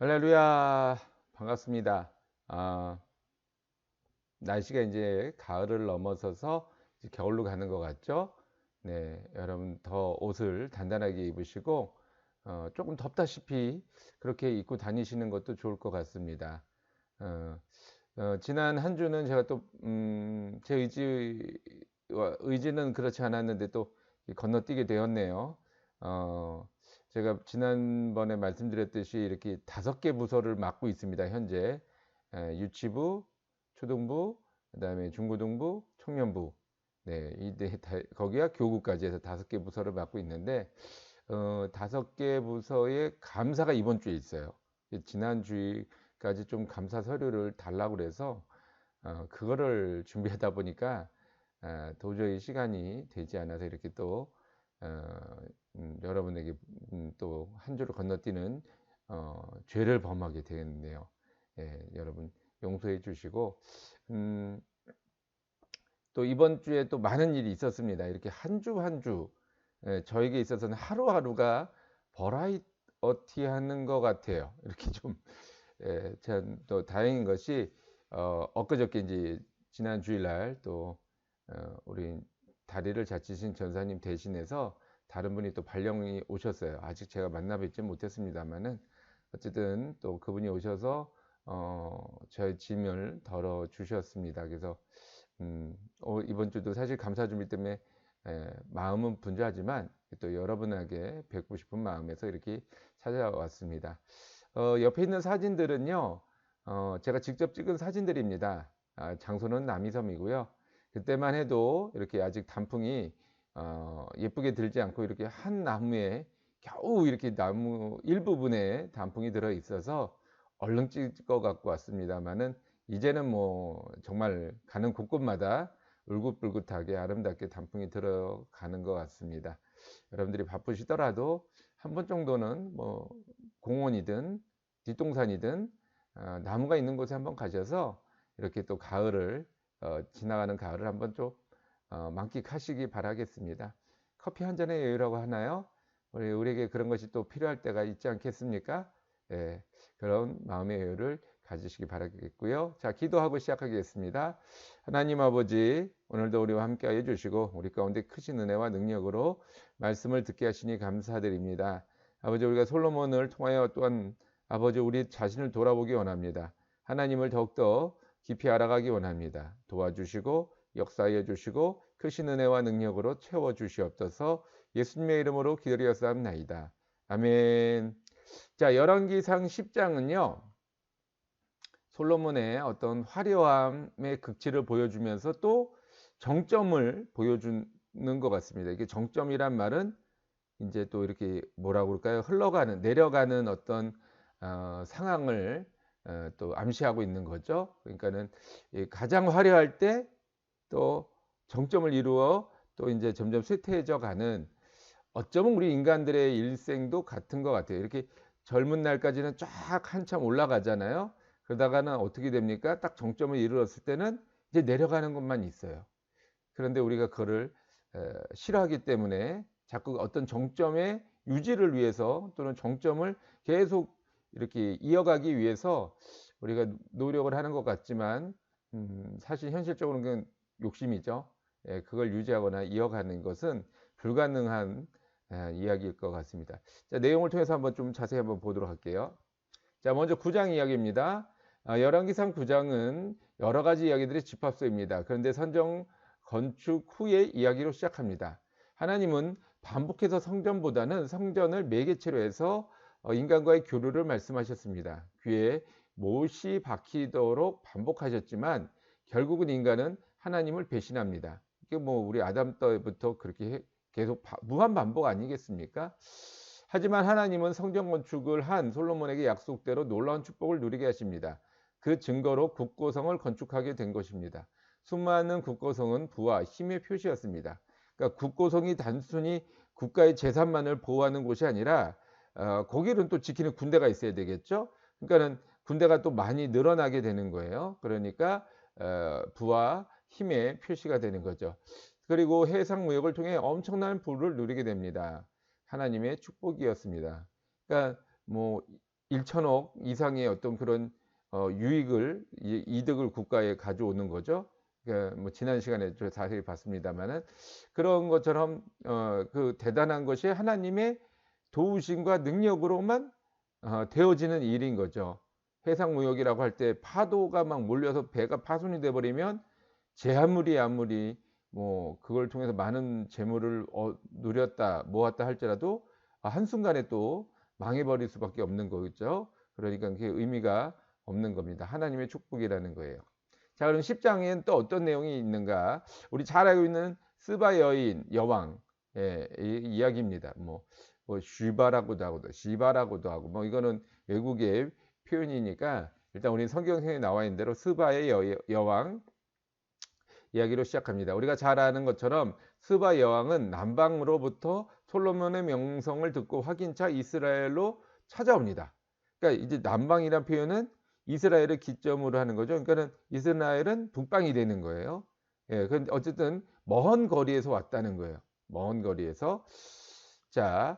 할렐루야. 반갑습니다. 날씨가 이제 가을을 넘어서서 이제 겨울로 가는 것 같죠? 네, 여러분 더 옷을 단단하게 입으시고 조금 덥다시피 그렇게 입고 다니시는 것도 좋을 것 같습니다. 어, 지난 한 주는 제가 또 제 의지는 그렇지 않았는데 또 건너뛰게 되었네요. 어, 제가 지난번에 말씀드렸듯이 이렇게 5개 부서를 맡고 있습니다. 현재 유치부, 초등부, 그다음에 중고등부, 청년부, 네, 거기가 교구까지 해서 5개 부서를 맡고 있는데 5개 부서의 감사가 이번 주에 있어요. 지난 주까지 좀 감사 서류를 달라고 그래서 그거를 준비하다 보니까 도저히 시간이 되지 않아서 이렇게 또 여러분에게 또 한 주를 건너뛰는 죄를 범하게 되겠네요. 예, 여러분 용서해 주시고 음, 또 이번 주에 또 많은 일이 있었습니다. 이렇게 한 주 한 주 저에게 있어서는 하루하루가 버라이어티하는 것 같아요. 이렇게 좀 참 또 다행인 것이 엊그저께 이제 지난 주일날 또 우리 다리를 다치신 전사님 대신해서 다른 분이 또 발령이 오셨어요. 아직 제가 만나 뵙지 못했습니다만은 어쨌든 또 그분이 오셔서 저의 짐을 덜어 주셨습니다. 그래서 이번 주도 사실 감사 준비 때문에 마음은 분주하지만 또 여러분에게 뵙고 싶은 마음에서 이렇게 찾아왔습니다. 옆에 있는 사진들은요, 제가 직접 찍은 사진들입니다. 장소는 남이섬이고요. 그때만 해도 이렇게 아직 단풍이 예쁘게 들지 않고 이렇게 한 나무에 겨우 이렇게 나무 일부분에 단풍이 들어 있어서 얼른 찍어 갖고 왔습니다만은 이제는 뭐 정말 가는 곳곳마다 울긋불긋하게 아름답게 단풍이 들어가는 것 같습니다. 여러분들이 바쁘시더라도 한 번 정도는 뭐 공원이든 뒷동산이든 나무가 있는 곳에 한번 가셔서 이렇게 또 가을을 지나가는 가을을 한번 좀 만끽하시기 바라겠습니다. 커피 한 잔의 여유라고 하나요? 우리에게 그런 것이 또 필요할 때가 있지 않겠습니까? 예, 그런 마음의 여유를 가지시기 바라겠고요. 자, 기도하고 시작하겠습니다. 하나님 아버지, 오늘도 우리와 함께 해주시고 우리 가운데 크신 은혜와 능력으로 말씀을 듣게 하시니 감사드립니다. 아버지, 우리가 솔로몬을 통하여 또한 아버지 우리 자신을 돌아보기 원합니다. 하나님을 더욱더 깊이 알아가기 원합니다. 도와주시고 역사해 주시고 크신 은혜와 능력으로 채워 주시옵소서. 예수님의 이름으로 기도하옵나이다. 아멘. 자, 열왕기상 10장은요. 솔로몬의 어떤 화려함의 극치를 보여주면서 또 정점을 보여주는 것 같습니다. 이게 정점이란 말은 이제 또 이렇게 뭐라고 그럴까요? 흘러가는, 내려가는 어떤 상황을 또 암시하고 있는 거죠. 그러니까는 가장 화려할 때 또 정점을 이루어 또 이제 점점 쇠퇴해져 가는 어쩌면 우리 인간들의 일생도 같은 것 같아요. 이렇게 젊은 날까지는 쫙 한참 올라가잖아요. 그러다가는 어떻게 됩니까? 딱 정점을 이루었을 때는 이제 내려가는 것만 있어요. 그런데 우리가 그거를 싫어하기 때문에 자꾸 어떤 정점의 유지를 위해서 또는 정점을 계속 이렇게 이어가기 위해서 우리가 노력을 하는 것 같지만 사실 현실적으로는 그건 욕심이죠. 예, 그걸 유지하거나 이어가는 것은 불가능한 이야기일 것 같습니다. 자, 내용을 통해서 한번 좀 자세히 한번 보도록 할게요. 자, 먼저 9장 이야기입니다. 열왕기상 9장은 여러 가지 이야기들의 집합소입니다. 그런데 선정 건축 후의 이야기로 시작합니다. 하나님은 반복해서 성전보다는 성전을 매개체로 해서 인간과의 교류를 말씀하셨습니다. 귀에 못이 박히도록 반복하셨지만 결국은 인간은 하나님을 배신합니다. 이게 뭐 우리 아담 때부터 그렇게 계속 무한 반복 아니겠습니까? 하지만 하나님은 성전 건축을 한 솔로몬에게 약속대로 놀라운 축복을 누리게 하십니다. 그 증거로 국고성을 건축하게 된 것입니다. 수많은 국고성은 부와 힘의 표시였습니다. 그러니까 국고성이 단순히 국가의 재산만을 보호하는 곳이 아니라 거기는 또 지키는 군대가 있어야 되겠죠. 그러니까는 군대가 또 많이 늘어나게 되는 거예요. 그러니까 부와 힘의 표시가 되는 거죠. 그리고 해상 무역을 통해 엄청난 부를 누리게 됩니다. 하나님의 축복이었습니다. 그러니까 뭐 1천억 이상의 어떤 그런 유익을 이득을 국가에 가져오는 거죠. 그러니까 뭐 지난 시간에 저 자세히 봤습니다만은 그런 것처럼 그 대단한 것이 하나님의 도우심과 능력으로만 되어지는 일인 거죠. 해상무역이라고 할 때 파도가 막 몰려서 배가 파손이 돼 버리면 제 아무리 뭐 그걸 통해서 많은 재물을 누렸다 모았다 할지라도 한순간에 또 망해버릴 수밖에 없는 거겠죠. 그러니까 그게 의미가 없는 겁니다. 하나님의 축복이라는 거예요. 자, 그럼 10장엔 또 어떤 내용이 있는가? 우리 잘 알고 있는 스바 여인 여왕 이야기입니다. 뭐 슈바라고도 하고 시바라고도 하고 뭐 이거는 외국의 표현이니까 일단 우리 성경에 나와 있는 대로 스바의 여왕 이야기로 시작합니다. 우리가 잘 아는 것처럼 스바 여왕은 남방으로부터 솔로몬의 명성을 듣고 확인차 이스라엘로 찾아옵니다. 그러니까 이제 남방이란 표현은 이스라엘을 기점으로 하는 거죠. 그러니까는 이스라엘은 북방이 되는 거예요. 예, 근데 어쨌든 먼 거리에서 왔다는 거예요. 먼 거리에서. 자,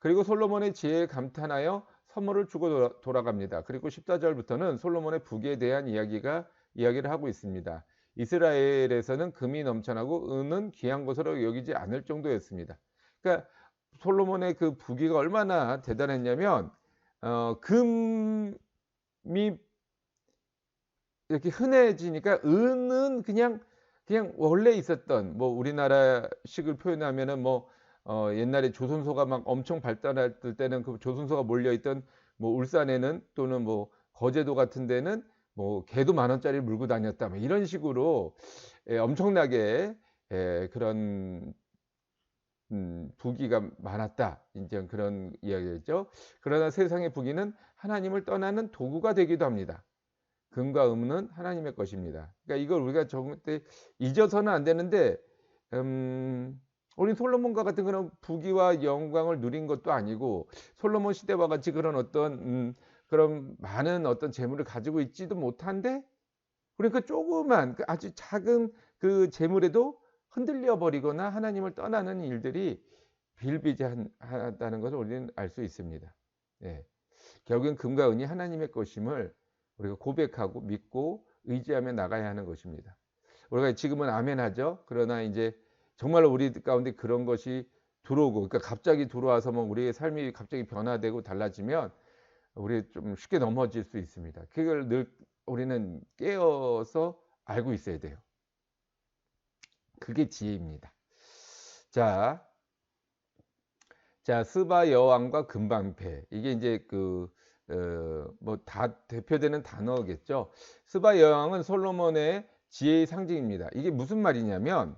그리고 솔로몬의 지혜에 감탄하여 선물을 주고 돌아갑니다. 그리고 14절부터는 솔로몬의 부귀에 대한 이야기를 하고 있습니다. 이스라엘에서는 금이 넘쳐나고 은은 귀한 것으로 여기지 않을 정도였습니다. 그러니까 솔로몬의 그 부귀가 얼마나 대단했냐면 금이 이렇게 흔해지니까 은은 그냥 원래 있었던 뭐 우리나라식을 표현하면은 뭐 옛날에 조선소가 막 엄청 발달할 때는 그 조선소가 몰려있던 뭐 울산에는 또는 뭐 거제도 같은 데는 뭐 개도 10,000원짜리 물고 다녔다 뭐 이런 식으로 엄청나게 그런 부귀가 많았다 이제 그런 이야기겠죠. 그러나 세상의 부귀는 하나님을 떠나는 도구가 되기도 합니다. 금과 은은 하나님의 것입니다. 그러니까 이걸 우리가 절대 잊어서는 안 되는데 우리 솔로몬과 같은 그런 부귀와 영광을 누린 것도 아니고 솔로몬 시대와 같이 그런 어떤 그런 많은 어떤 재물을 가지고 있지도 못한데 그러니까 조그만 아주 작은 그 재물에도 흔들려 버리거나 하나님을 떠나는 일들이 비일비재하다는 것을 우리는 알 수 있습니다. 예. 결국엔 금과 은이 하나님의 것임을 우리가 고백하고 믿고 의지하며 나가야 하는 것입니다. 우리가 지금은 아멘 하죠. 그러나 이제 정말로 우리 가운데 그런 것이 들어오고 그러니까 갑자기 들어와서 뭐 우리의 삶이 갑자기 변화되고 달라지면 우리 좀 쉽게 넘어질 수 있습니다. 그걸 늘 우리는 깨어서 알고 있어야 돼요. 그게 지혜입니다. 자, 스바 여왕과 금방패 이게 이제 뭐 다 대표되는 단어겠죠. 스바 여왕은 솔로몬의 지혜의 상징입니다. 이게 무슨 말이냐면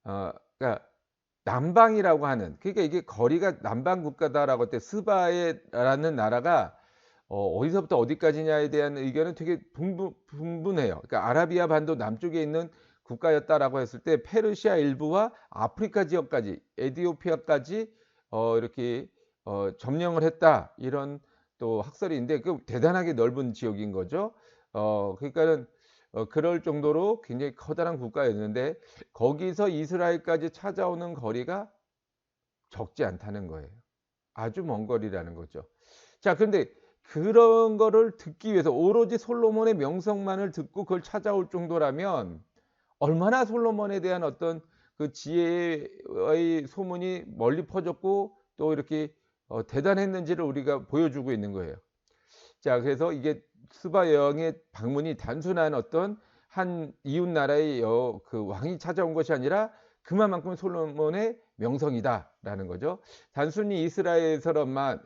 그러니까 남방이라고 하는 그러니까 이게 거리가 남방 국가다라고 할 때 스바라는 나라가 어디서부터 어디까지냐에 대한 의견은 되게 분분해요. 그러니까 아라비아 반도 남쪽에 있는 국가였다라고 했을 때 페르시아 일부와 아프리카 지역까지 에티오피아까지 이렇게 점령을 했다 이런 또 학설인데 그 대단하게 넓은 지역인 거죠. 그러니까는 그럴 정도로 굉장히 커다란 국가였는데 거기서 이스라엘까지 찾아오는 거리가 적지 않다는 거예요. 아주 먼 거리라는 거죠. 자, 그런데 그런 거를 듣기 위해서 오로지 솔로몬의 명성만을 듣고 그걸 찾아올 정도라면 얼마나 솔로몬에 대한 어떤 그 지혜의 소문이 멀리 퍼졌고 또 이렇게 대단했는지를 우리가 보여주고 있는 거예요. 자, 그래서 이게 스바 여왕의 방문이 단순한 어떤 한 이웃 나라의 그 왕이 찾아온 것이 아니라 그만큼 솔로몬의 명성이다라는 거죠. 단순히 이스라엘에서만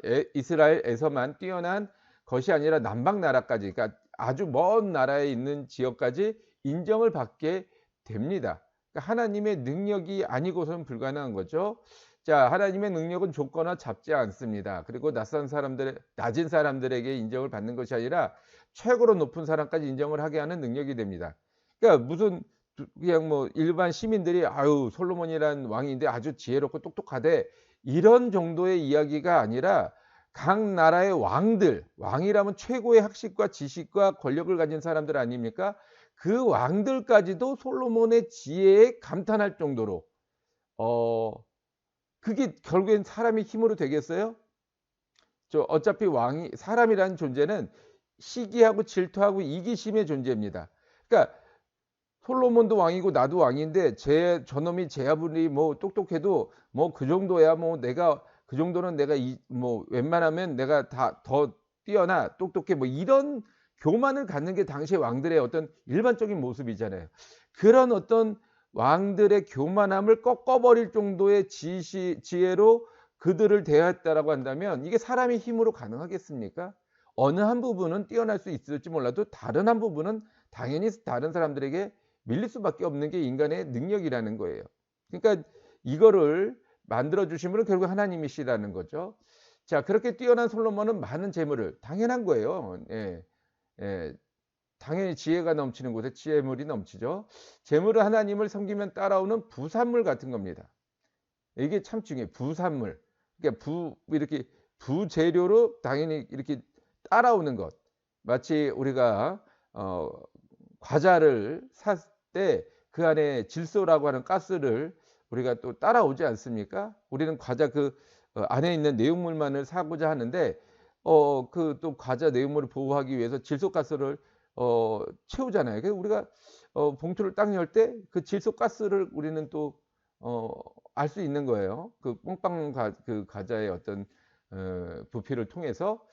뛰어난 것이 아니라 남방 나라까지, 그러니까 아주 먼 나라에 있는 지역까지 인정을 받게 됩니다. 그러니까 하나님의 능력이 아니고서는 불가능한 거죠. 자, 하나님의 능력은 조건화 잡지 않습니다. 그리고 낮은 사람들에게 인정을 받는 것이 아니라 최고로 높은 사람까지 인정을 하게 하는 능력이 됩니다. 그러니까 무슨 그냥 뭐 일반 시민들이 아유 솔로몬이란 왕인데 아주 지혜롭고 똑똑하대 이런 정도의 이야기가 아니라 각 나라의 왕이라면 최고의 학식과 지식과 권력을 가진 사람들 아닙니까? 그 왕들까지도 솔로몬의 지혜에 감탄할 정도로 그게 결국엔 사람의 힘으로 되겠어요? 어차피 왕이 사람이라는 존재는 시기하고 질투하고 이기심의 존재입니다. 그러니까 솔로몬도 왕이고 나도 왕인데 저놈이 제 아무리 뭐 똑똑해도 뭐 그 정도야 뭐 내가 그 정도는 내가 뭐 웬만하면 내가 다 더 뛰어나 똑똑해 뭐 이런 교만을 갖는 게 당시의 왕들의 어떤 일반적인 모습이잖아요. 그런 어떤 왕들의 교만함을 꺾어버릴 정도의 지혜로 그들을 대하였다라고 한다면 이게 사람의 힘으로 가능하겠습니까? 어느 한 부분은 뛰어날 수 있을지 몰라도 다른 한 부분은 당연히 다른 사람들에게 밀릴 수밖에 없는 게 인간의 능력이라는 거예요. 그러니까 이거를 만들어 주신 분은 결국 하나님이시라는 거죠. 자, 그렇게 뛰어난 솔로몬은 많은 재물을 당연한 거예요. 예. 예. 당연히 지혜가 넘치는 곳에 지혜물이 넘치죠. 재물은 하나님을 섬기면 따라오는 부산물 같은 겁니다. 이게 참 중요해요. 부산물. 그러니까 이렇게 부재료로 당연히 이렇게 따라오는 것. 마치 우리가 과자를 샀을 때 그 안에 질소라고 하는 가스를 우리가 또 따라오지 않습니까? 우리는 과자 안에 있는 내용물만을 사고자 하는데 그 또 과자 내용물을 보호하기 위해서 질소가스를 채우잖아요. 그래서 우리가 봉투를 딱 열 때 그 질소가스를 우리는 또 알 수 있는 거예요. 그 그 과자의 어떤 부피를 통해서.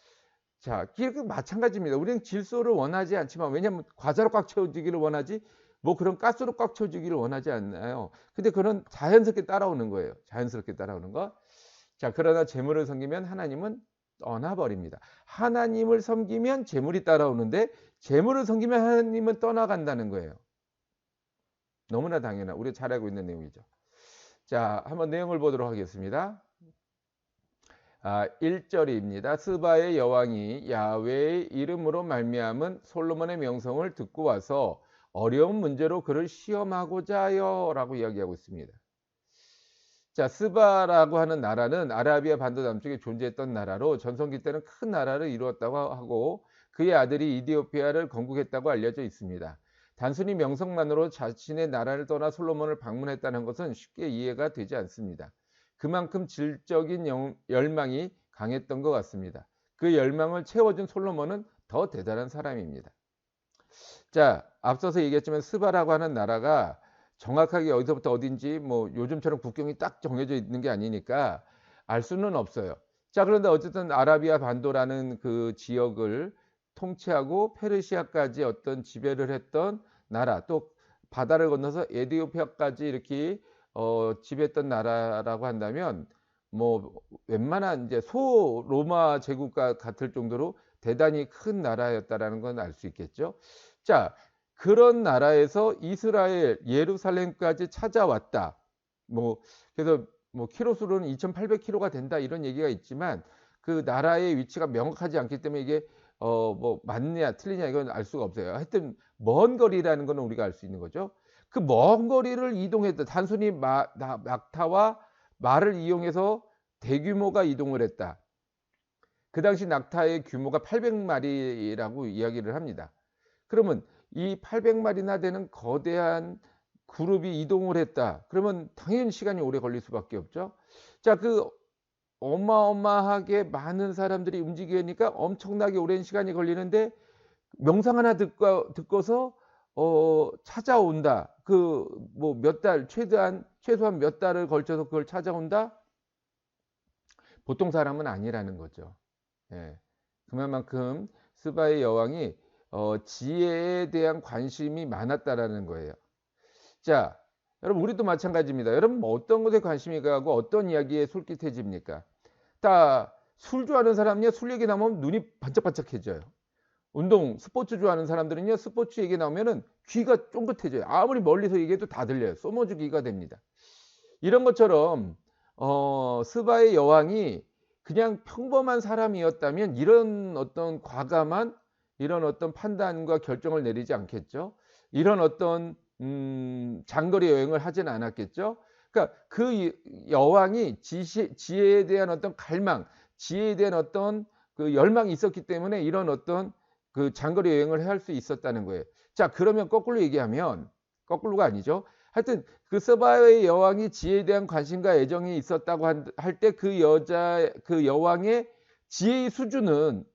자, 이게 마찬가지입니다. 우리는 질소를 원하지 않지만 왜냐하면 과자로 꽉 채워지기를 원하지 뭐 그런 가스로 꽉 채워지기를 원하지 않나요. 근데 그런 자연스럽게 따라오는 거예요. 자연스럽게 따라오는 거. 자, 그러나 재물을 섬기면 하나님은 떠나버립니다. 하나님을 섬기면 재물이 따라오는데 재물을 섬기면 하나님은 떠나간다는 거예요. 너무나 당연한 우리가 잘 알고 있는 내용이죠. 자, 한번 내용을 보도록 하겠습니다. 1절입니다. 스바의 여왕이 야훼의 이름으로 말미암은 솔로몬의 명성을 듣고 와서 어려운 문제로 그를 시험하고자 하여 라고 이야기하고 있습니다. 자, 스바라고 하는 나라는 아라비아 반도 남쪽에 존재했던 나라로 전성기 때는 큰 나라를 이루었다고 하고 그의 아들이 이디오피아를 건국했다고 알려져 있습니다. 단순히 명성만으로 자신의 나라를 떠나 솔로몬을 방문했다는 것은 쉽게 이해가 되지 않습니다. 그만큼 질적인 열망이 강했던 것 같습니다. 그 열망을 채워준 솔로몬은 더 대단한 사람입니다. 자, 앞서서 얘기했지만 스바라고 하는 나라가 정확하게 어디서부터 어딘지 뭐 요즘처럼 국경이 딱 정해져 있는 게 아니니까 알 수는 없어요. 자, 그런데 어쨌든 아라비아 반도라는 그 지역을 통치하고 페르시아까지 어떤 지배를 했던 나라, 또 바다를 건너서 에티오피아까지 이렇게 지배했던 나라라고 한다면 뭐 웬만한 이제 로마 제국과 같을 정도로 대단히 큰 나라였다라는 건 알 수 있겠죠. 자, 그런 나라에서 이스라엘 예루살렘까지 찾아왔다. 뭐 그래서 뭐 키로수로는 2,800km가 된다 이런 얘기가 있지만 그 나라의 위치가 명확하지 않기 때문에 이게 뭐 맞냐 틀리냐 이건 알 수가 없어요. 하여튼 먼 거리라는 거는 우리가 알 수 있는 거죠. 그 먼 거리를 이동했다. 단순히 낙타와 말을 이용해서 대규모가 이동을 했다. 그 당시 낙타의 규모가 800마리라고 이야기를 합니다. 그러면 이 800마리나 되는 거대한 그룹이 이동을 했다. 그러면 당연히 시간이 오래 걸릴 수밖에 없죠. 자, 그 어마어마하게 많은 사람들이 움직이니까 엄청나게 오랜 시간이 걸리는데 명상 하나 듣고서 찾아온다. 그 뭐 몇 달 최소한 몇 달을 걸쳐서 그걸 찾아온다. 보통 사람은 아니라는 거죠. 예. 그만큼 스바의 여왕이 지혜에 대한 관심이 많았다라는 거예요. 자, 여러분 우리도 마찬가지입니다. 여러분 어떤 것에 관심이 가고 어떤 이야기에 솔깃해집니까? 다 술 좋아하는 사람은요, 술 얘기 나오면 눈이 반짝반짝해져요. 스포츠 좋아하는 사람들은요, 스포츠 얘기 나오면은 귀가 쫑긋해져요. 아무리 멀리서 얘기해도 다 들려요. 소머주기가 됩니다. 이런 것처럼 스바의 여왕이 그냥 평범한 사람이었다면 이런 어떤 과감한 이런 어떤 판단과 결정을 내리지 않겠죠. 이런 어떤 장거리 여행을 하진 않았겠죠. 그러니까 그 여왕이 지혜에 대한 어떤 갈망, 지혜에 대한 어떤 그 열망이 있었기 때문에 이런 어떤 그 장거리 여행을 할 수 있었다는 거예요. 자, 그러면 거꾸로 얘기하면 거꾸로가 아니죠. 하여튼 그 스바의 여왕이 지혜에 대한 관심과 애정이 있었다고 할 때 그 여왕의 지혜의 수준은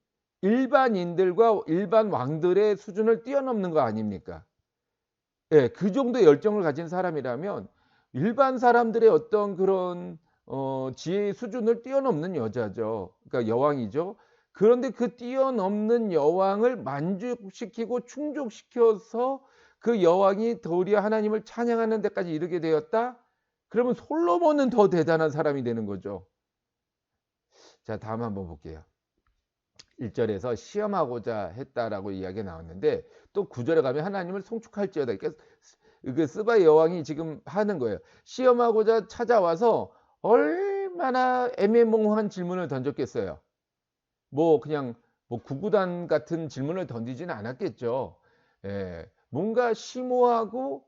일반인들과 일반 왕들의 수준을 뛰어넘는 거 아닙니까? 예. 그 정도의 열정을 가진 사람이라면 일반 사람들의 어떤 그런 지혜의 수준을 뛰어넘는 여자죠. 그러니까 여왕이죠. 그런데 그 뛰어넘는 여왕을 만족시키고 충족시켜서 그 여왕이 도리어 하나님을 찬양하는 데까지 이르게 되었다? 그러면 솔로몬은 더 대단한 사람이 되는 거죠. 자, 다음 한번 볼게요. 1 절에서 시험하고자 했다라고 이야기가 나왔는데 또 9 절에 가면 하나님을 송축할지어다. 그러니까 그 스바의 여왕이 지금 하는 거예요. 시험하고자 찾아와서 얼마나 애매모호한 질문을 던졌겠어요. 뭐 그냥 뭐 구구단 같은 질문을 던지지는 않았겠죠. 예. 뭔가 심오하고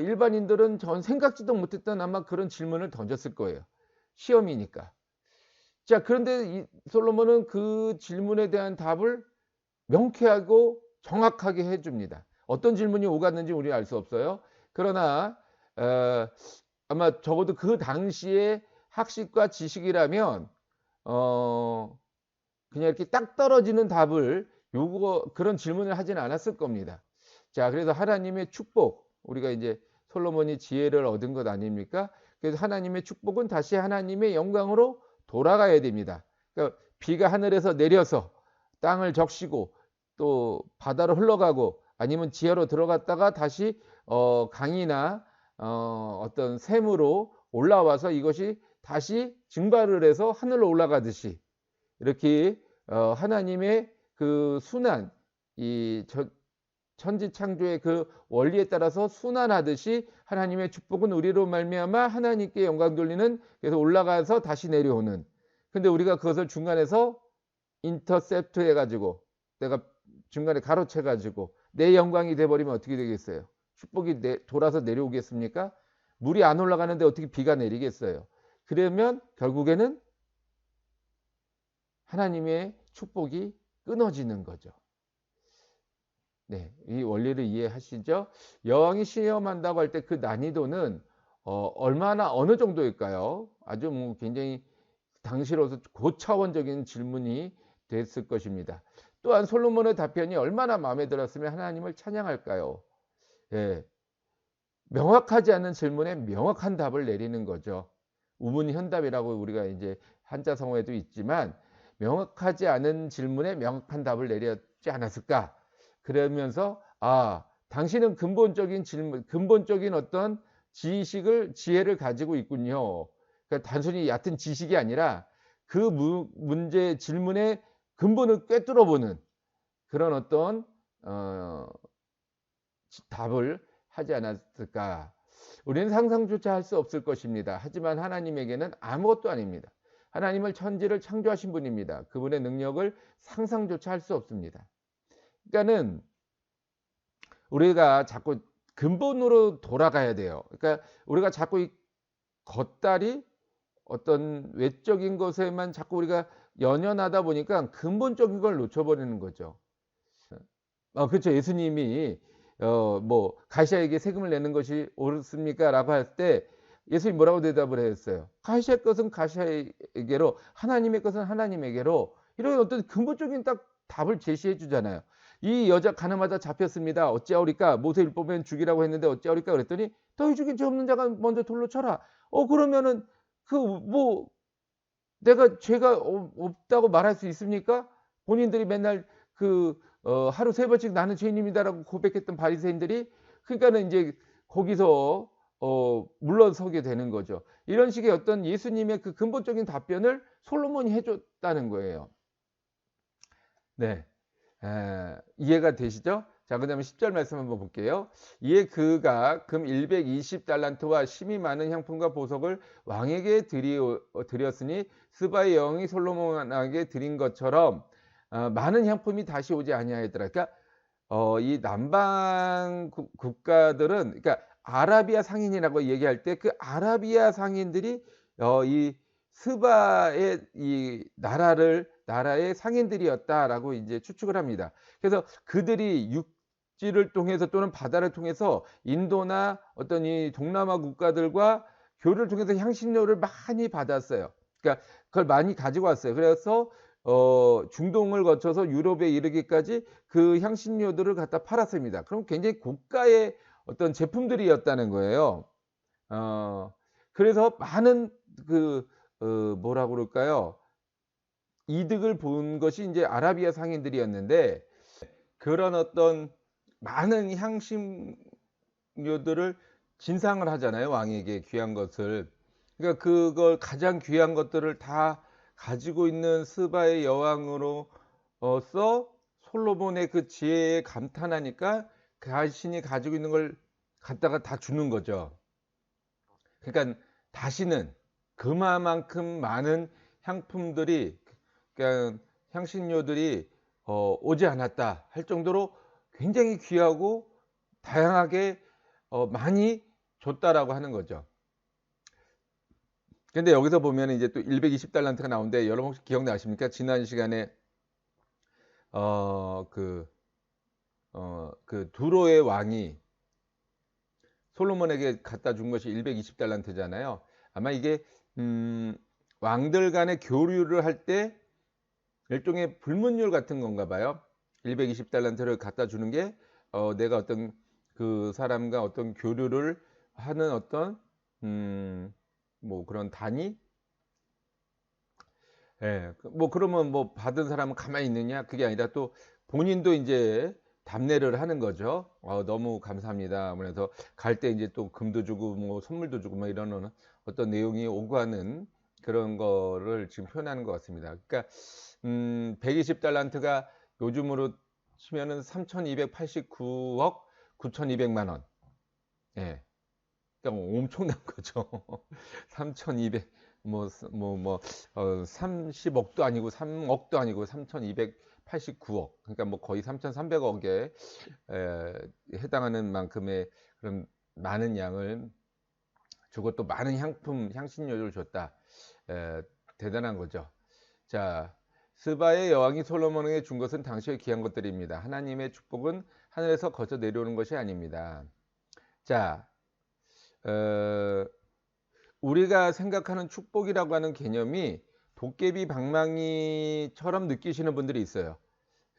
일반인들은 전 생각지도 못했던 아마 그런 질문을 던졌을 거예요. 시험이니까. 자, 그런데 이 솔로몬은 그 질문에 대한 답을 명쾌하고 정확하게 해 줍니다. 어떤 질문이 오갔는지 우리는 알 수 없어요. 그러나 어 아마 적어도 그 당시의 학식과 지식이라면 어 그냥 이렇게 딱 떨어지는 답을 그런 질문을 하지는 않았을 겁니다. 자, 그래서 하나님의 축복, 우리가 이제 솔로몬이 지혜를 얻은 것 아닙니까? 그래서 하나님의 축복은 다시 하나님의 영광으로 돌아가야 됩니다. 그러니까 비가 하늘에서 내려서 땅을 적시고 또 바다로 흘러가고 아니면 지하로 들어갔다가 다시 강이나 어떤 샘으로 올라와서 이것이 다시 증발을 해서 하늘로 올라가듯이 이렇게 하나님의 그 순환, 이 천지 창조의 그 원리에 따라서 순환하듯이 하나님의 축복은 우리로 말미암아 하나님께 영광 돌리는, 그래서 올라가서 다시 내려오는. 근데 우리가 그것을 중간에서 인터셉트 해 가지고 내가 중간에 가로채 가지고 내 영광이 돼 버리면 어떻게 되겠어요? 축복이 돌아서 내려오겠습니까? 물이 안 올라가는데 어떻게 비가 내리겠어요? 그러면 결국에는 하나님의 축복이 끊어지는 거죠. 네, 이 원리를 이해하시죠? 여왕이 시험한다고 할 때 그 난이도는 얼마나 어느 정도일까요? 아주 뭐 굉장히 당시로서 고차원적인 질문이 됐을 것입니다. 또한 솔로몬의 답변이 얼마나 마음에 들었으면 하나님을 찬양할까요? 예, 명확하지 않은 질문에 명확한 답을 내리는 거죠. 우문현답이라고 우리가 이제 한자성어에도 있지만 명확하지 않은 질문에 명확한 답을 내렸지 않았을까? 그러면서 당신은 근본적인 질문, 근본적인 어떤 지혜를 가지고 있군요. 그러니까 단순히 얕은 지식이 아니라 그 문제 질문의 근본을 꿰뚫어 보는 그런 어떤 답을 하지 않았을까. 우리는 상상조차 할 수 없을 것입니다. 하지만 하나님에게는 아무것도 아닙니다. 하나님을 천지를 창조하신 분입니다. 그분의 능력을 상상조차 할 수 없습니다. 그러니까는 우리가 자꾸 근본으로 돌아가야 돼요. 그러니까 우리가 자꾸 이 겉다리 어떤 외적인 것에만 자꾸 우리가 연연하다 보니까 근본적인 걸 놓쳐버리는 거죠. 그렇죠. 예수님이 뭐 가시아에게 세금을 내는 것이 옳습니까? 라고 할 때 예수님이 뭐라고 대답을 했어요? 가시아의 것은 가시아에게로, 하나님의 것은 하나님에게로. 이런 어떤 근본적인 딱 답을 제시해 주잖아요. 이 여자 가늠하다 잡혔습니다. 어찌하오리까? 모세율법엔 죽이라고 했는데 어찌하오리까? 그랬더니 너희 중에 죄 없는 자가 먼저 돌로 쳐라. 그러면은 그 뭐 내가 죄가 없다고 말할 수 있습니까? 본인들이 맨날 하루 3번씩 나는 죄인입니다라고 고백했던 바리새인들이, 그러니까는 이제 거기서 물러서게 되는 거죠. 이런 식의 어떤 예수님의 그 근본적인 답변을 솔로몬이 해줬다는 거예요. 네, 이해가 되시죠? 자, 그다음에 10절 말씀 한번 볼게요. 이에 그가 금 120달란트와 심히 많은 향품과 보석을 왕에게 드렸으니 스바의 영이 솔로몬에게 드린 것처럼 많은 향품이 다시 오지 아니하였더라. 그러니까 이 남방 국가들은, 그러니까 아라비아 상인이라고 얘기할 때 그 아라비아 상인들이 이 스바의 이 나라의 상인들이었다라고 이제 추측을 합니다. 그래서 그들이 육지를 통해서 또는 바다를 통해서 인도나 어떤 이 동남아 국가들과 교류를 통해서 향신료를 많이 받았어요. 그러니까 그걸 많이 가지고 왔어요. 그래서 중동을 거쳐서 유럽에 이르기까지 그 향신료들을 갖다 팔았습니다. 그럼 굉장히 고가의 어떤 제품들이었다는 거예요. 어 그래서 많은 그 뭐라 그럴까요? 이득을 본 것이 인제 아라비아 상인들이었는데 그런 어떤 많은 향신료들을 진상을 하잖아요, 왕에게 귀한 것을. 그러니까 그걸 가장 귀한 것들을 다 가지고 있는 스바의 여왕으로서 솔로몬의 그 지혜에 감탄하니까 자신이 가지고 있는 걸 갖다가 다 주는 거죠. 그러니깐 다시는 그만큼 많은 향품들이 그러니까 향신료들이 오지 않았다 할 정도로 굉장히 귀하고 다양하게 많이 줬다라고 하는 거죠. 근데 여기서 보면은 이제 또 120 달란트가 나오는데 여러분 혹시 기억나십니까? 지난 시간에 어 그 그 두로의 왕이 솔로몬에게 갖다 준 것이 120 달란트잖아요. 아마 이게 음 왕들 간의 교류를 할 때 일종의 불문율 같은 건가 봐요. 120 달란트를 갖다 주는 게 내가 어떤 그 사람과 어떤 교류를 하는 어떤 뭐 그런 단위? 예. 뭐 그러면 뭐 받은 사람은 가만히 있느냐? 그게 아니라 또 본인도 인제 답례를 하는 거죠. "너무 감사합니다." 그래서 갈 때 인제 또 금도 주고 뭐 선물도 주고 막 이러는 어떤 내용이 오가는 그런 거를 지금 표현하는 것 같습니다. 그러니까 120 달란트가 요즘으로 치면은 3,289억 9,200만 원. 예. 그러니까 뭐 엄청난 거죠. 3,200 30억도 아니고 3억도 아니고 3,289억 그러니까 뭐 거의 3,300억에 해당하는 만큼의 그런 많은 양을 주고 또 많은 향신료를 줬다. 대단한 거죠. 자, 스바의 여왕이 솔로몬에게 준 것은 당시의 귀한 것들입니다. 하나님의 축복은 하늘에서 거저 내려오는 것이 아닙니다. 자, 어 우리가 생각하는 축복이라고 하는 개념이 도깨비 방망이처럼 느끼시는 분들이 있어요.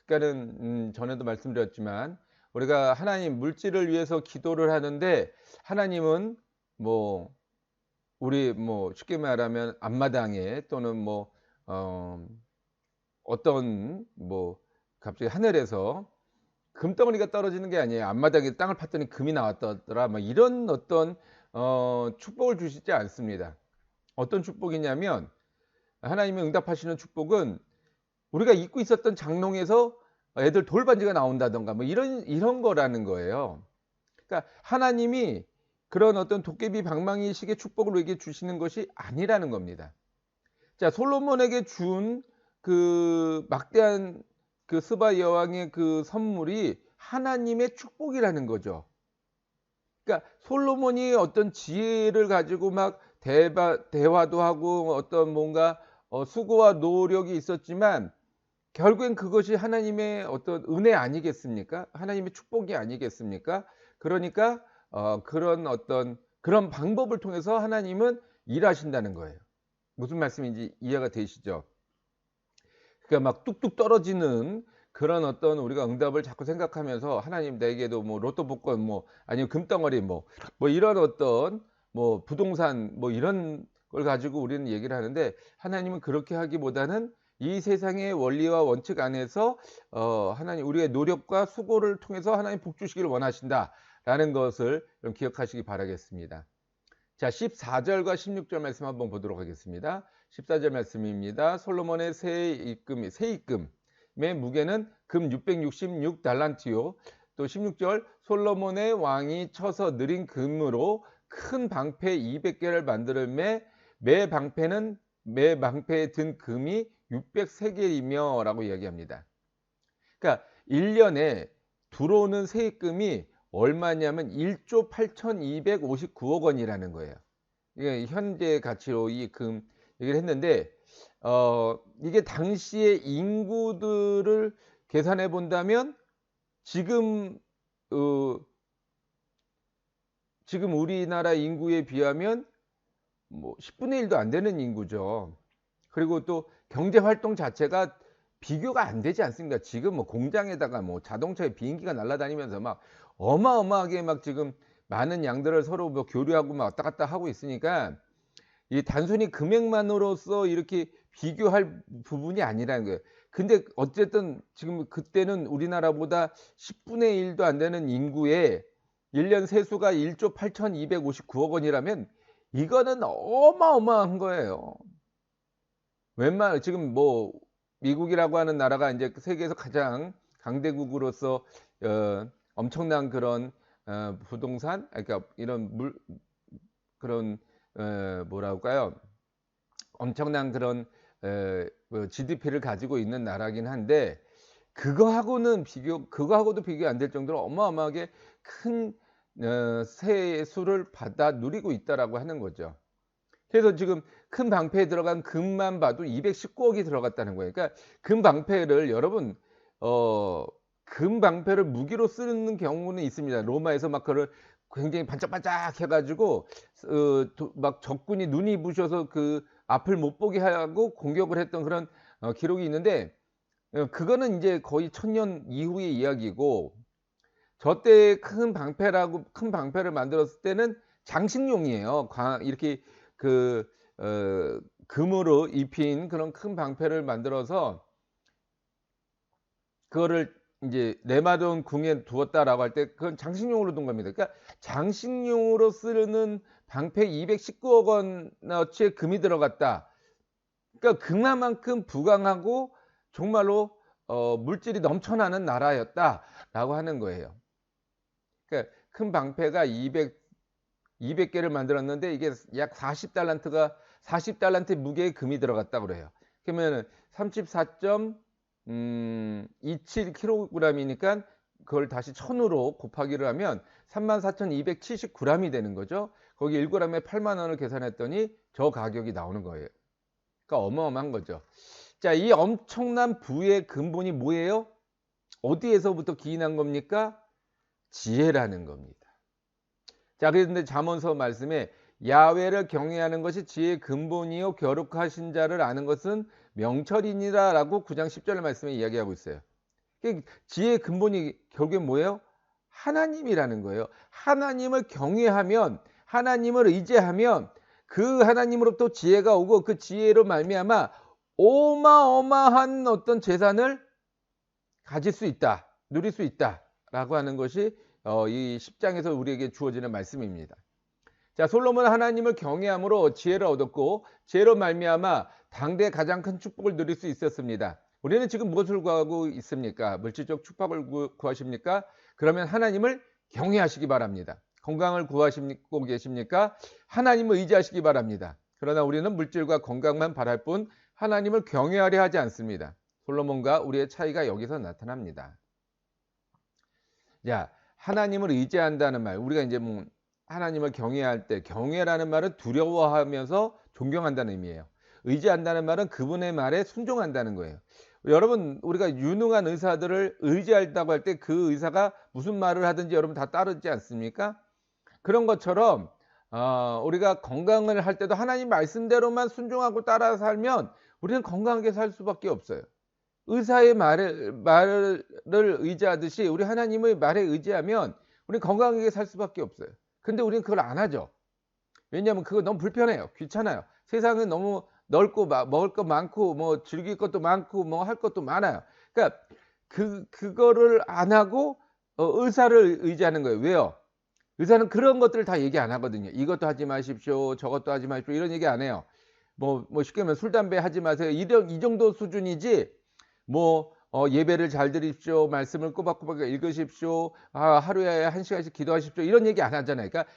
그러니까는 전에도 말씀드렸지만 우리가 하나님 물질을 위해서 기도를 하는데 하나님은 뭐 우리 뭐 쉽게 말하면 앞마당에 또는 뭐 어 어떤 뭐 갑자기 하늘에서 금덩어리가 떨어지는 게 아니에요. 앞마당에 땅을 팠더니 금이 나왔더라. 막 이런 어떤 축복을 주시지 않습니다. 어떤 축복이냐면 하나님이 응답하시는 축복은 우리가 잊고 있었던 장롱에서 애들 돌반지가 나온다든가 뭐 이런 거라는 거예요. 그러니까 하나님이 그런 어떤 도깨비 방망이식의 축복을 우리에게 주시는 것이 아니라는 겁니다. 자, 솔로몬에게 준 그 막대한 그 스바 여왕의 그 선물이 하나님의 축복이라는 거죠. 그러니까 솔로몬이 어떤 지혜를 가지고 막 대화도 하고 어떤 뭔가 수고와 노력이 있었지만 결국엔 그것이 하나님의 어떤 은혜 아니겠습니까? 하나님의 축복이 아니겠습니까? 그러니까 그런 어떤 그런 방법을 통해서 하나님은 일하신다는 거예요. 무슨 말씀인지 이해가 되시죠? 그러니까 막 뚝뚝 떨어지는 그런 어떤 우리가 응답을 자꾸 생각하면서 하나님 내게도 뭐 로또 복권 뭐 아니면 금덩어리 뭐 이런 어떤 뭐 부동산 뭐 이런 걸 가지고 우리는 얘기를 하는데 하나님은 그렇게 하기보다는 이 세상의 원리와 원칙 안에서 하나님 우리의 노력과 수고를 통해서 하나님 복 주시기를 원하신다라는 것을 좀 기억하시기 바라겠습니다. 자, 14절과 16절 말씀 한번 보도록 하겠습니다. 14절 말씀입니다. 솔로몬의 세입금의 무게는 금 666 달란트요. 또 16절 솔로몬의 왕이 쳐서 느린 금으로 큰 방패 200개를 만들매 매 방패에 든 금이 603개이며 라고 이야기합니다. 그러니까 1년에 들어오는 세입금이 얼마냐면 1조 8,259억 원이라는 거예요. 이게 현재 가치로 이 금 얘기를 했는데 이게 당시의 인구들을 계산해 본다면 지금 어 지금 우리나라 인구에 비하면 뭐 10분의 1도 안 되는 인구죠. 그리고 또 경제 활동 자체가 비교가 안 되지 않습니까? 지금 뭐 공장에다가 뭐 자동차에 비행기가 날아다니면서 막 어마어마하게 막 지금 많은 양들을 서로 뭐 교류하고 막 왔다 갔다 하고 있으니까 이 단순히 금액만으로써 이렇게 비교할 부분이 아니라는 거예요. 근데 어쨌든 지금 그때는 우리나라보다 10분의 1도 안 되는 인구의 1년 세수가 1조 8,259억 원이라면 이거는 어마어마한 거예요. 지금 뭐 미국이라고 하는 나라가 이제 세계에서 가장 강대국으로서 엄청난 그런 부동산, 그러니까 이런 그런 뭐라 할까요? 엄청난 그런 뭐 GDP를 가지고 있는 나라긴 한데 그거하고도 비교 안 될 정도로 어마어마하게 큰 세수를 받아 누리고 있다라고 하는 거죠. 그래서 지금 큰 방패에 들어간 금만 봐도 219억이 들어갔다는 거예요. 그러니까 금 방패를 여러분 금 방패를 무기로 쓰는 경우는 있습니다. 로마에서 막 그걸 굉장히 반짝반짝 해가지고 막 적군이 눈이 부셔서 그 앞을 못 보게 하고 공격을 했던 그런 기록이 있는데 그거는 이제 거의 1000년 이후의 이야기고 저 때 큰 방패를 만들었을 때는 장식용이에요. 이렇게 그 금으로 입힌 그런 큰 방패를 만들어서 그거를 이제 레마돈 궁에 두었다라고 할 때 그건 장식용으로 둔 겁니다. 그러니까 장식용으로 쓰는 방패 219억 원어치의 금이 들어갔다. 그러니까 그만큼 부강하고 정말로 물질이 넘쳐나는 나라였다라고 하는 거예요. 그러니까 큰 방패가 200개를 만들었는데 이게 약 40달란트 무게의 금이 들어갔다고 그래요. 그러면 34.27kg이니까 그걸 다시 1000으로 곱하기를 하면 34,279g이 되는 거죠. 거기 1g에 8만 원을 계산했더니 저 가격이 나오는 거예요. 그러니까 어마어마한 거죠. 자, 이 엄청난 부의 근본이 뭐예요? 어디에서부터 기인한 겁니까? 지혜라는 겁니다. 자, 그런데 잠언서 말씀에 야훼를 경외하는 것이 지혜의 근본이요 거룩하신 자를 아는 것은 명철이니라 라고 9장 10절 말씀에 이야기하고 있어요. 지혜의 근본이 결국에 뭐예요? 하나님이라는 거예요. 하나님을 경외하면, 하나님을 의지하면 그 하나님으로부터 지혜가 오고 그 지혜로 말미암아 어마어마한 어떤 재산을 가질 수 있다, 누릴 수 있다라고 하는 것이 이 10장에서 우리에게 주어지는 말씀입니다. 자, 솔로몬은 하나님을 경외함으로 지혜를 얻었고 지혜로 말미암아 당대 가장 큰 축복을 누릴 수 있었습니다. 우리는 지금 무엇을 구하고 있습니까? 물질적 축복을 구하십니까? 그러면 하나님을 경외하시기 바랍니다. 건강을 구하시고 계십니까? 하나님을 의지하시기 바랍니다. 그러나 우리는 물질과 건강만 바랄 뿐 하나님을 경외하려 하지 않습니다. 솔로몬과 우리의 차이가 여기서 나타납니다. 자, 하나님을 의지한다는 말, 우리가 이제 뭐 하나님을 경외할 때, 경외라는 말은 두려워하면서 존경한다는 의미예요. 의지한다는 말은 그분의 말에 순종한다는 거예요. 여러분, 우리가 유능한 의사들을 의지한다고 할 때 그 의사가 무슨 말을 하든지 여러분 다 따르지 않습니까? 그런 것처럼 우리가 건강을 할 때도 하나님 말씀대로만 순종하고 따라 살면 우리는 건강하게 살 수밖에 없어요. 의사의 말을 의지하듯이 우리 하나님의 말에 의지하면 우리는 건강하게 살 수밖에 없어요. 근데 우리는 그걸 안 하죠. 왜냐하면 그거 너무 불편해요. 귀찮아요. 세상은 너무 넓고 먹을 것 많고 뭐 즐길 것도 많고 뭐 할 것도 많아요. 그러니까 그거를 안 하고 의사를 의지하는 거예요. 왜요? 의사는 그런 것들을 다 얘기 안 하거든요. 이것도 하지 마십시오. 저것도 하지 마십시오. 이런 얘기 안 해요. 뭐 쉽게 말하면 술, 담배 하지 마세요. 이 정도 수준이지 예배를 잘 드립시오. 말씀을 꼬박꼬박 읽으십시오. 하루에 1시간씩 기도하십시오. 이런 얘기 안 하잖아요. 그러니까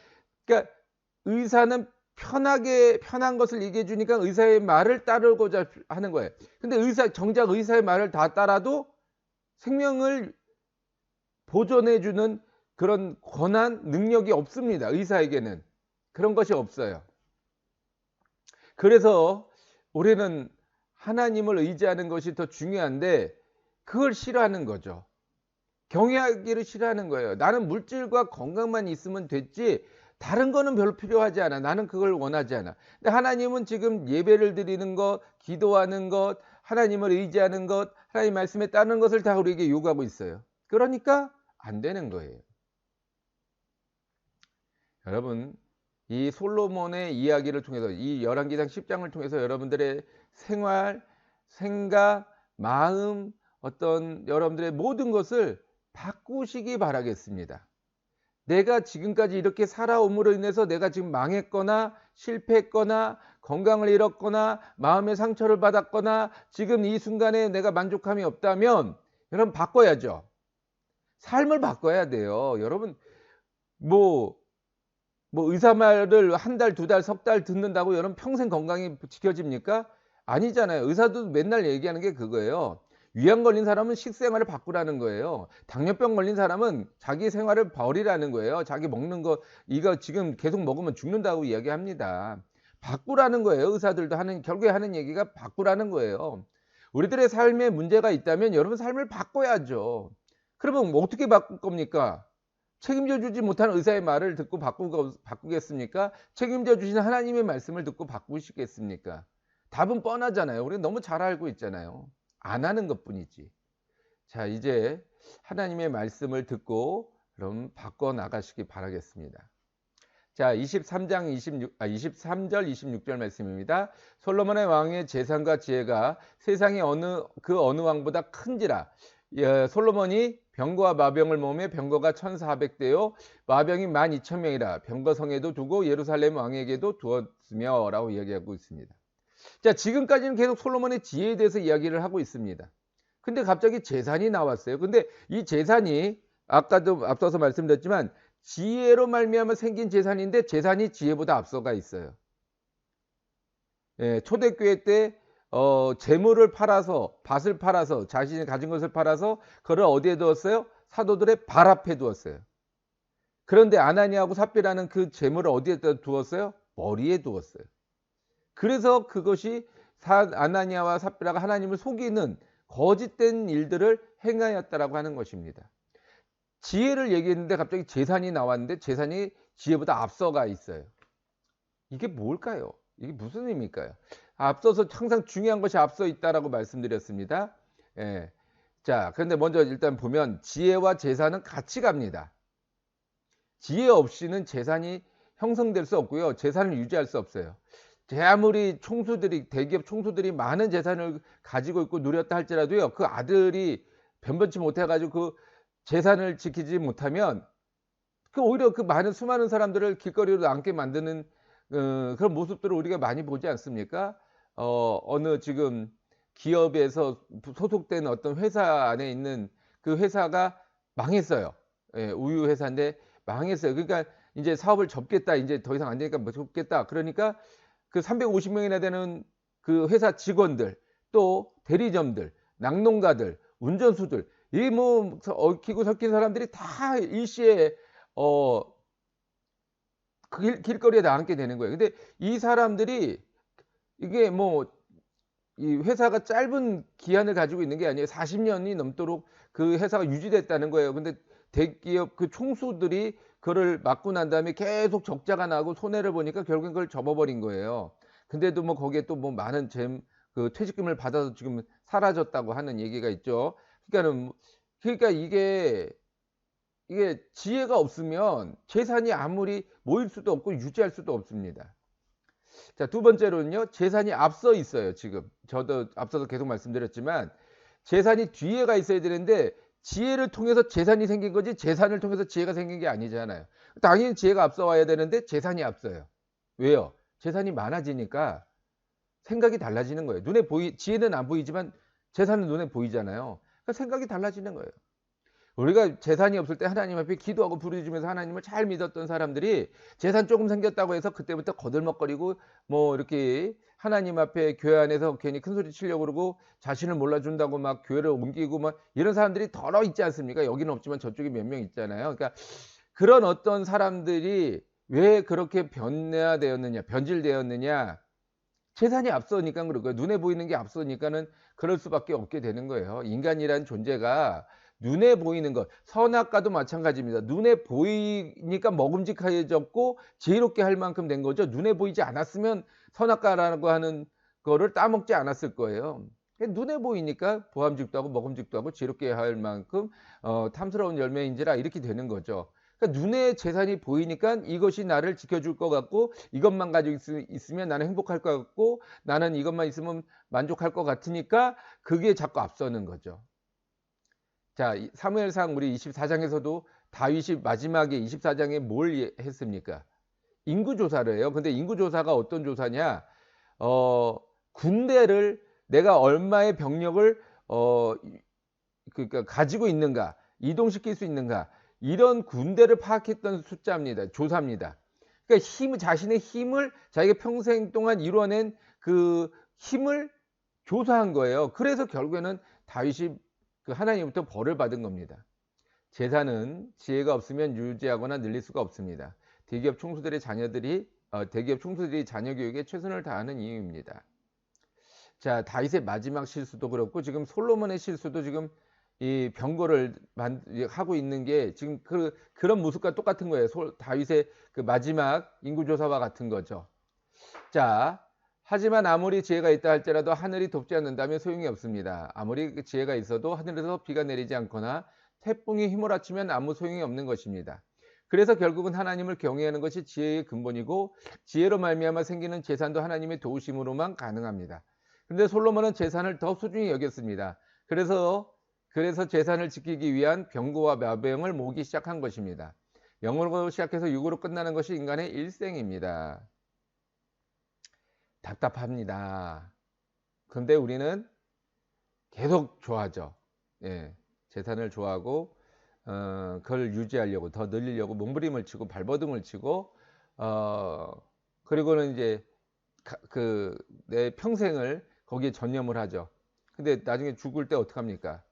의사는 편한 것을 얘기해 주니까 의사의 말을 따르고자 하는 거예요. 근데 정작 의사의 말을 다 따라도 생명을 보존해 주는 그런 권한, 능력이 없습니다. 의사에게는. 그런 것이 없어요. 그래서 우리는 하나님을 의지하는 것이 더 중요한데 그걸 싫어하는 거죠. 경외하기를 싫어하는 거예요. 나는 물질과 건강만 있으면 됐지 다른 거는 별로 필요하지 않아. 나는 그걸 원하지 않아. 근데 하나님은 지금 예배를 드리는 것, 기도하는 것, 하나님을 의지하는 것, 하나님 말씀에 따르는 것을 다 우리에게 요구하고 있어요. 그러니까 안 되는 거예요. 여러분, 이 솔로몬의 이야기를 통해서 이 열왕기상 10장을 통해서 여러분들의 생활, 생각, 마음, 어떤 여러분들의 모든 것을 바꾸시기 바라겠습니다. 내가 지금까지 이렇게 살아옴으로 인해서 내가 지금 망했거나 실패했거나 건강을 잃었거나 마음의 상처를 받았거나 지금 이 순간에 내가 만족함이 없다면 여러분 바꿔야죠. 삶을 바꿔야 돼요. 여러분 뭐 의사 말을 한 달, 두 달, 석 달 듣는다고 여러분 평생 건강이 지켜집니까? 아니잖아요. 의사도 맨날 얘기하는 게 그거예요. 위암 걸린 사람은 식생활을 바꾸라는 거예요. 당뇨병 걸린 사람은 자기 생활을 버리라는 거예요. 자기 먹는 거 이거 지금 계속 먹으면 죽는다고 이야기합니다. 바꾸라는 거예요. 의사들도 결국에 하는 얘기가 바꾸라는 거예요. 우리들의 삶에 문제가 있다면 여러분 삶을 바꿔야죠. 그러면 뭐 어떻게 바꿀 겁니까? 책임져 주지 못한 의사의 말을 듣고 바꾸겠습니까? 책임져 주시는 하나님의 말씀을 듣고 바꾸시겠습니까? 답은 뻔하잖아요. 우리는 너무 잘 알고 있잖아요. 안 하는 것뿐이지. 자, 이제 하나님의 말씀을 듣고 그럼 바꿔 나가시기 바라겠습니다. 자, 23절 26절 말씀입니다. 솔로몬의 왕의 재산과 지혜가 세상의 어느 왕보다 큰지라. 솔로몬이 병거와 마병을 모으며 병거가 1400대요 마병이 12,000명이라 병거성에도 두고 예루살렘 왕에게도 두었으며 라고 이야기하고 있습니다. 자, 지금까지는 계속 솔로몬의 지혜에 대해서 이야기를 하고 있습니다. 근데 갑자기 재산이 나왔어요. 근데 이 재산이 아까도 앞서서 말씀드렸지만 지혜로 말미암아 생긴 재산인데 재산이 지혜보다 앞서가 있어요. 초대교회 때 재물을 팔아서 밭을 팔아서 자신이 가진 것을 팔아서 그걸 어디에 두었어요? 사도들의 발 앞에 두었어요. 그런데 아나니아하고 삽비라는 그 재물을 어디에 두었어요? 머리에 두었어요. 그래서 그것이 아나니아와 삽비라가 하나님을 속이는 거짓된 일들을 행하였다라고 하는 것입니다. 지혜를 얘기했는데 갑자기 재산이 나왔는데 재산이 지혜보다 앞서가 있어요. 이게 뭘까요? 이게 무슨 의미일까요? 앞서서 항상 중요한 것이 앞서 있다라고 말씀드렸습니다. 예. 자, 그런데 먼저 일단 보면 지혜와 재산은 같이 갑니다. 지혜 없이는 재산이 형성될 수 없고요. 재산을 유지할 수 없어요. 아무리 대기업 총수들이 많은 재산을 가지고 있고 누렸다 할지라도요. 그 아들이 변변치 못해가지고 그 재산을 지키지 못하면 오히려 그 수많은 사람들을 길거리로 앉게 만드는 그런 모습들을 우리가 많이 보지 않습니까? 어느 지금 기업에서 소속된 어떤 회사 안에 있는 그 회사가 망했어요. 예, 우유 회사인데 망했어요. 그러니까 이제 사업을 접겠다. 이제 더 이상 안 되니까 뭐 접겠다. 그러니까 그 350명이나 되는 그 회사 직원들, 또 대리점들, 낙농가들, 운전수들, 이 뭐 얽히고 섞인 사람들이 다 일시에 길거리에 나앉게 되는 거예요. 근데 이 사람들이 이게 뭐 이 회사가 짧은 기한을 가지고 있는 게 아니에요. 40년이 넘도록 그 회사가 유지됐다는 거예요. 근데 대기업 그 총수들이 그거를 맡고 난 다음에 계속 적자가 나고 손해를 보니까 결국엔 그걸 접어버린 거예요. 근데도 뭐 거기에 또 뭐 많은 그 퇴직금을 받아서 지금 사라졌다고 하는 얘기가 있죠. 그러니까 이게 지혜가 없으면 재산이 아무리 모일 수도 없고 유지할 수도 없습니다. 자, 두 번째로는요. 재산이 앞서 있어요. 지금 저도 앞서서 계속 말씀드렸지만 재산이 뒤에가 있어야 되는데 지혜를 통해서 재산이 생긴 거지 재산을 통해서 지혜가 생긴 게 아니잖아요. 당연히 지혜가 앞서 와야 되는데 재산이 앞서요. 왜요? 재산이 많아지니까 생각이 달라지는 거예요. 지혜는 안 보이지만 재산은 눈에 보이잖아요. 그러니까 생각이 달라지는 거예요. 우리가 재산이 없을 때 하나님 앞에 기도하고 부르짖으면서 하나님을 잘 믿었던 사람들이 재산 조금 생겼다고 해서 그때부터 거들먹거리고 뭐 이렇게 하나님 앞에 교회 안에서 괜히 큰소리 치려고 그러고 자신을 몰라준다고 막 교회를 옮기고 막 이런 사람들이 더러 있지 않습니까? 여기는 없지만 저쪽에 몇 명 있잖아요. 그러니까 그런 어떤 사람들이 왜 그렇게 변질되었느냐? 재산이 앞서니까 그럴 거예요. 눈에 보이는 게 앞서니까는 그럴 수밖에 없게 되는 거예요. 인간이란 존재가 눈에 보이는 것, 선악과도 마찬가지입니다. 눈에 보이니까 먹음직해졌고 지혜롭게 할 만큼 된 거죠. 눈에 보이지 않았으면 선악과라고 하는 거를 따먹지 않았을 거예요. 눈에 보이니까 보암직도 하고 먹음직도 하고 지혜롭게 할 만큼 탐스러운 열매인지라 이렇게 되는 거죠. 그러니까 눈에 재산이 보이니까 이것이 나를 지켜줄 것 같고 이것만 가지고 있으면 나는 행복할 것 같고 나는 이것만 있으면 만족할 것 같으니까 그게 자꾸 앞서는 거죠. 자, 사무엘상 우리 24장에서도 다윗이 마지막에 24장에 뭘 했습니까? 인구조사를 해요. 근데 인구조사가 어떤 조사냐? 군대를 내가 얼마의 병력을 그러니까 가지고 있는가, 이동시킬 수 있는가, 이런 군대를 파악했던 숫자입니다. 조사입니다. 그러니까 자신의 힘을 자기가 평생 동안 이뤄낸 그 힘을 조사한 거예요. 그래서 결국에는 다윗이 그 하나님부터 벌을 받은 겁니다. 재산은 지혜가 없으면 유지하거나 늘릴 수가 없습니다. 대기업 총수들의 자녀 교육에 최선을 다하는 이유입니다. 자, 다윗의 마지막 실수도 그렇고 지금 솔로몬의 실수도 지금 이 병거를 하고 있는 게 지금 그런 모습과 똑같은 거예요. 다윗의 그 마지막 인구조사와 같은 거죠. 자, 하지만 아무리 지혜가 있다 할지라도 하늘이 돕지 않는다면 소용이 없습니다. 아무리 지혜가 있어도 하늘에서 비가 내리지 않거나 태풍이 휘몰아치면 아무 소용이 없는 것입니다. 그래서 결국은 하나님을 경외하는 것이 지혜의 근본이고 지혜로 말미암아 생기는 재산도 하나님의 도우심으로만 가능합니다. 그런데 솔로몬은 재산을 더 소중히 여겼습니다. 그래서 재산을 지키기 위한 병거와 마병을 모으기 시작한 것입니다. 영으로 시작해서 육으로 끝나는 것이 인간의 일생입니다. 답답합니다. 그런데 우리는 계속 좋아하죠. 예, 재산을 좋아하고 그걸 유지하려고 더 늘리려고 몸부림을 치고 발버둥을 치고 그리고는 이제 내 평생을 거기에 전념을 하죠. 근데 나중에 죽을 때 어떡합니까?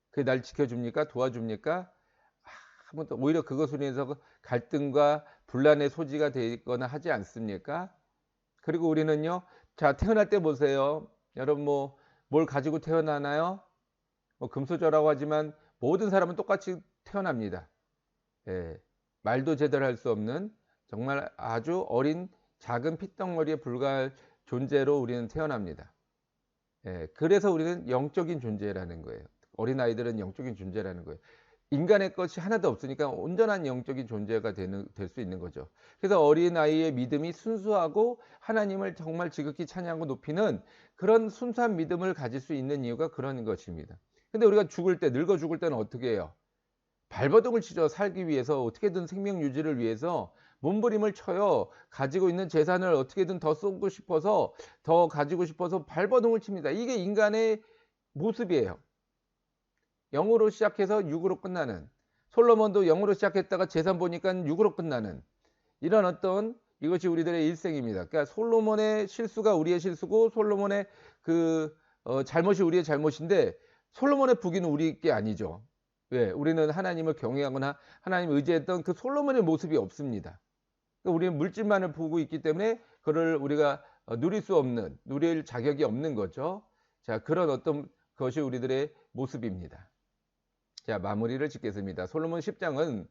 그게 날 지켜줍니까? 도와줍니까? 오히려 그것으로 인해서 갈등과 분란의 소지가 되거나 하지 않습니까? 그리고 우리는요, 자, 태어날 때 보세요. 여러분 뭘 가지고 태어나나요? 금수저라고 하지만 모든 사람은 똑같이 태어납니다. 예, 말도 제대로 할 수 없는 정말 아주 어린 작은 핏덩어리에 불과할 존재로 우리는 태어납니다. 예, 그래서 우리는 영적인 존재라는 거예요. 어린아이들은 영적인 존재라는 거예요. 인간의 것이 하나도 없으니까 온전한 영적인 존재가 될 수 있는 거죠. 그래서 어린아이의 믿음이 순수하고 하나님을 정말 지극히 찬양하고 높이는 그런 순수한 믿음을 가질 수 있는 이유가 그런 것입니다. 근데 우리가 늙어 죽을 때는 어떻게 해요? 발버둥을 치죠. 살기 위해서 어떻게든 생명 유지를 위해서 몸부림을 쳐요. 가지고 있는 재산을 어떻게든 더 쏟고 싶어서 더 가지고 싶어서 발버둥을 칩니다. 이게 인간의 모습이에요. 영으로 시작해서 육으로 끝나는, 솔로몬도 영으로 시작했다가 재산 보니까 육으로 끝나는 이런 어떤 이것이 우리들의 일생입니다. 그러니까 솔로몬의 실수가 우리의 실수고 솔로몬의 잘못이 우리의 잘못인데 솔로몬의 부귀는 우리 게 아니죠. 왜? 우리는 하나님을 경외하거나 하나님을 의지했던 그 솔로몬의 모습이 없습니다. 그러니까 우리는 물질만을 보고 있기 때문에 그를 우리가 누릴 자격이 없는 거죠. 자, 그런 어떤 것이 우리들의 모습입니다. 자, 마무리를 짓겠습니다. 솔로몬 10장은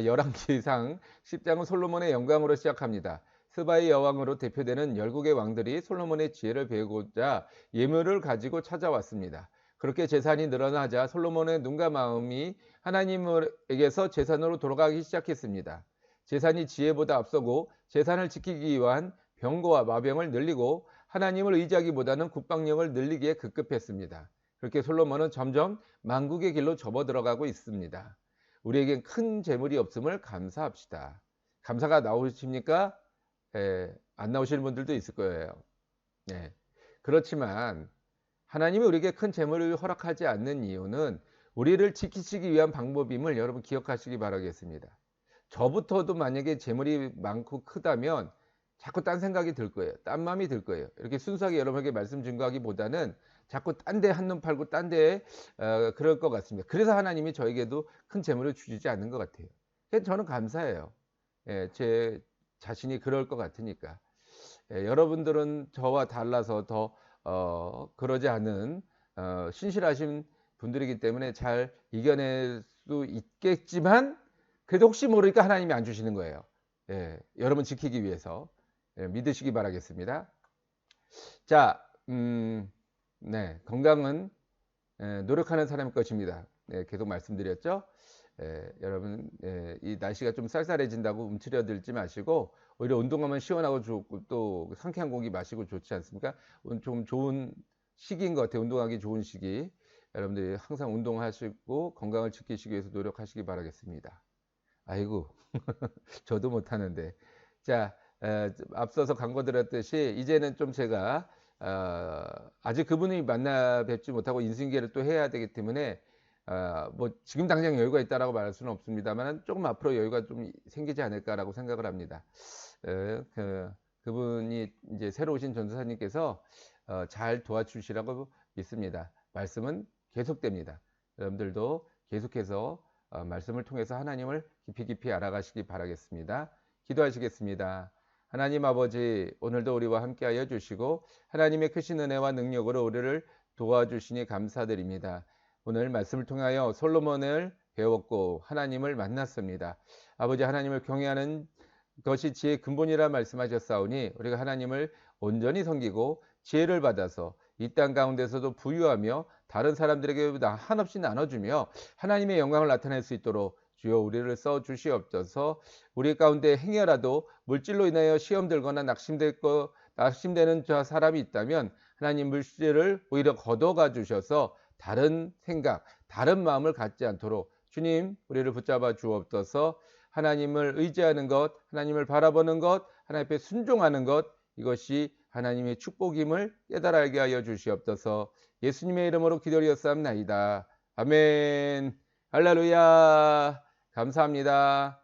열왕기상 10장은 솔로몬의 영광으로 시작합니다. 스바의 여왕으로 대표되는 열국의 왕들이 솔로몬의 지혜를 배우고자 예물을 가지고 찾아왔습니다. 그렇게 재산이 늘어나자 솔로몬의 눈과 마음이 하나님에게서 재산으로 돌아가기 시작했습니다. 재산이 지혜보다 앞서고 재산을 지키기 위한 병거와 마병을 늘리고 하나님을 의지하기보다는 국방력을 늘리기에 급급했습니다. 그렇게 솔로몬은 점점 만국의 길로 접어들어가고 있습니다. 우리에겐 큰 재물이 없음을 감사합시다. 감사가 나오십니까? 안 나오시는 분들도 있을 거예요. 네. 그렇지만 하나님이 우리에게 큰 재물을 허락하지 않는 이유는 우리를 지키시기 위한 방법임을 여러분 기억하시기 바라겠습니다. 저부터도 만약에 재물이 많고 크다면 자꾸 딴 생각이 들 거예요. 딴 마음이 들 거예요. 이렇게 순수하게 여러분에게 말씀 증거하기보다는 자꾸 딴 데 한눈 팔고 딴 데에 그럴 것 같습니다. 그래서 하나님이 저에게도 큰 재물을 주시지 않는 것 같아요. 그래서 저는 감사해요. 제 자신이 그럴 것 같으니까. 여러분들은 저와 달라서 더 그러지 않은 신실하신 분들이기 때문에 잘 이겨낼 수 있겠지만 그래도 혹시 모르니까 하나님이 안 주시는 거예요. 예, 여러분 지키기 위해서 믿으시기 바라겠습니다. 자, 네, 건강은 노력하는 사람의 것입니다. 네, 계속 말씀드렸죠. 여러분 이 날씨가 좀 쌀쌀해진다고 움츠려들지 마시고 오히려 운동하면 시원하고 좋고 또 상쾌한 공기 마시고 좋지 않습니까? 좀 좋은 시기인 것 같아요. 운동하기 좋은 시기. 여러분들이 항상 운동하시고 건강을 지키시기 위해서 노력하시기 바라겠습니다. 아이고 저도 못하는데. 자, 앞서서 광고 드렸듯이 이제는 좀 제가 아직 그분이 만나 뵙지 못하고 인수인계를 또 해야 되기 때문에 뭐 지금 당장 여유가 있다라고 말할 수는 없습니다만 조금 앞으로 여유가 좀 생기지 않을까라고 생각을 합니다. 그분이 이제 새로 오신 전도사님께서 잘 도와주시라고 믿습니다. 말씀은 계속됩니다. 여러분들도 계속해서 말씀을 통해서 하나님을 깊이 알아가시기 바라겠습니다. 기도하시겠습니다. 하나님 아버지, 오늘도 우리와 함께하여 주시고 하나님의 크신 은혜와 능력으로 우리를 도와주시니 감사드립니다. 오늘 말씀을 통하여 솔로몬을 배웠고 하나님을 만났습니다. 아버지, 하나님을 경외하는 것이 지혜의 근본이라 말씀하셨사오니 우리가 하나님을 온전히 섬기고 지혜를 받아서 이 땅 가운데서도 부유하며 다른 사람들에게 한없이 나눠주며 하나님의 영광을 나타낼 수 있도록 주여 우리를 써 주시옵소서. 우리 가운데 행여라도 물질로 인하여 시험 들거나 낙심되는 저 사람이 있다면 하나님 물질을 오히려 걷어가 주셔서 다른 생각, 다른 마음을 갖지 않도록 주님 우리를 붙잡아 주옵소서. 하나님을 의지하는 것, 하나님을 바라보는 것, 하나님 앞에 순종하는 것, 이것이 하나님의 축복임을 깨달아 알게 하여 주시옵소서. 예수님의 이름으로 기도드렸사옵나이다. 아멘. 할렐루야. 감사합니다.